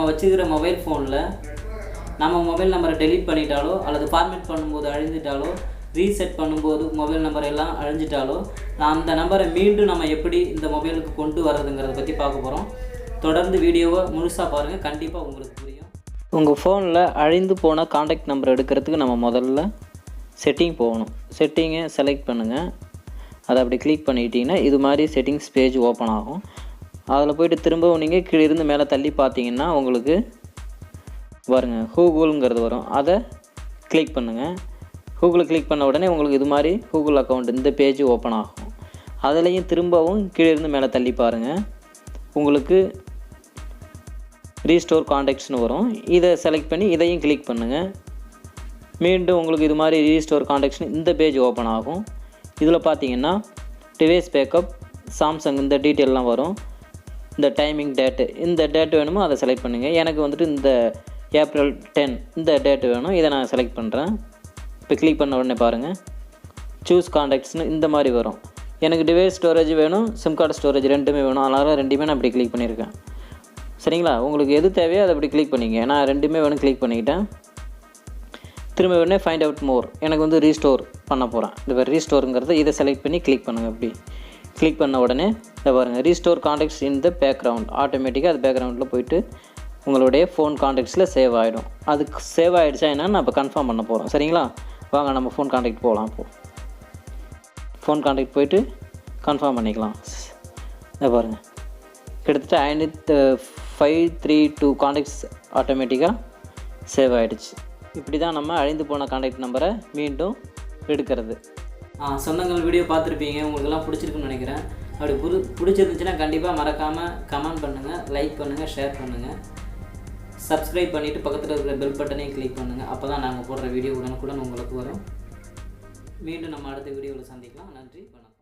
நம்ம வச்சுக்கிற மொபைல் ஃபோனில் நம்ம மொபைல் நம்பரை டெலீட் பண்ணிட்டாலோ அல்லது ஃபார்மேட் பண்ணும்போது அழிஞ்சிட்டாலோ ரீசெட் பண்ணும்போது மொபைல் நம்பர் எல்லாம் அழிஞ்சிட்டாலோ அந்த நம்பரை மீண்டும் நம்ம எப்படி இந்த மொபைலுக்கு கொண்டு வர்றதுங்கிறத பற்றி பார்க்க போகிறோம். தொடர்ந்து வீடியோவை முழுசாக பாருங்கள், கண்டிப்பாக உங்களுக்கு புரியும். உங்கள் ஃபோனில் அழிந்து போன காண்டாக்ட் நம்பர் எடுக்கிறதுக்கு நம்ம முதல்ல செட்டிங் போகணும். செட்டிங்கை செலக்ட் பண்ணுங்கள். அதை அப்படி கிளிக் பண்ணிக்கிட்டிங்கன்னா இது மாதிரி செட்டிங்ஸ் பேஜ் ஓப்பன் ஆகும். அதில் போய்ட்டு திரும்பவும் நீங்கள் கீழே இருந்து மேலே தள்ளி பார்த்தீங்கன்னா உங்களுக்கு பாருங்கள் கூகுள்ங்கிறது வரும். அதை கிளிக் பண்ணுங்கள். கூகுளை கிளிக் பண்ண உடனே உங்களுக்கு இது மாதிரி கூகுள் அக்கௌண்ட் இந்த பேஜ் ஓப்பன் ஆகும். அதுலேயும் திரும்பவும் கீழே இருந்து மேலே தள்ளி பாருங்கள், உங்களுக்கு ரீஸ்டோர் காண்டாக்ட்ஸ்னு வரும். இதை செலக்ட் பண்ணி இதையும் கிளிக் பண்ணுங்கள். மீண்டும் உங்களுக்கு இது மாதிரி ரீஸ்டோர் காண்டாக்ட்ஸ்னு இந்த பேஜ் ஓப்பன் ஆகும். இதில் பார்த்தீங்கன்னா டிவைஸ் பேக்கப், சாம்சங் இந்த டீட்டெயிலெலாம் வரும். இந்த டைமிங் டேட்டு, இந்த டேட்டு வேணுமோ அதை செலக்ட் பண்ணுங்கள். எனக்கு வந்துட்டு இந்த ஏப்ரல் 10 இந்த டேட்டு வேணும், இதை நான் செலக்ட் பண்ணுறேன். இப்போ கிளிக் பண்ண உடனே பாருங்கள் சூஸ் காண்டாக்ட்ஸ்னு இந்த மாதிரி வரும். எனக்கு டிவைஸ் ஸ்டோரேஜ் வேணும், சிம் கார்டு ஸ்டோரேஜ் ரெண்டுமே வேணும். அதனால் ரெண்டுமே நான் இப்படி கிளிக் பண்ணியிருக்கேன். சரிங்களா, உங்களுக்கு எது தேவையோ அதை அப்படி கிளிக் பண்ணிங்க. நான் ரெண்டுமே வேணும் கிளிக் பண்ணிக்கிட்டேன். திரும்ப உடனே ஃபைண்ட் அவுட் மோர், எனக்கு வந்து ரீஸ்டோர் பண்ண போகிறேன். இந்த ரீஸ்டோருங்கிறத இதை செலக்ட் பண்ணி கிளிக் பண்ணுங்கள். அப்படி கிளிக் பண்ண உடனே இதை பாருங்கள் restore contacts in the background. ஆட்டோமேட்டிக்காக அது பேக்ரவுண்டில் போயிட்டு உங்களுடைய ஃபோன் காண்டாக்ட்ஸில் சேவ் ஆகிடும். அதுக்கு சேவ் ஆகிடுச்சா என்னன்னு நான் இப்போ கன்ஃபார்ம் பண்ண போகிறோம். சரிங்களா, வாங்க நம்ம ஃபோன் காண்டாக்ட் போகலாம். இப்போது ஃபோன் காண்டாக்ட் போயிட்டு கன்ஃபார்ம் பண்ணிக்கலாம். இதை பாருங்கள் கிட்டத்தட்ட 532 காண்டாக்ட்ஸ் ஆட்டோமேட்டிக்காக சேவ் ஆகிடுச்சு. இப்படி தான் நம்ம அழிந்து போன காண்டாக்ட் நம்பரை மீண்டும் எடுக்கிறது. சொந்தங்கள் வீடியோ பார்த்துருப்பீங்க, உங்களுக்கெல்லாம் பிடிச்சிருக்குன்னு நினைக்கிறேன். அப்படி பிடிச்சிருந்துச்சுன்னா கண்டிப்பாக மறக்காமல் கமெண்ட் பண்ணுங்கள், லைக் பண்ணுங்கள், ஷேர் பண்ணுங்கள், சப்ஸ்கிரைப் பண்ணிவிட்டு பக்கத்தில் இருக்கிற பெல் பட்டனையும் கிளிக் பண்ணுங்கள். அப்போ தான் நாங்கள் போடுற வீடியோ உடனுக்குடன் உங்களுக்கு வரும். மீண்டும் நம்ம அடுத்த வீடியோவில் சந்திக்கலாம். நன்றி, வணக்கம்.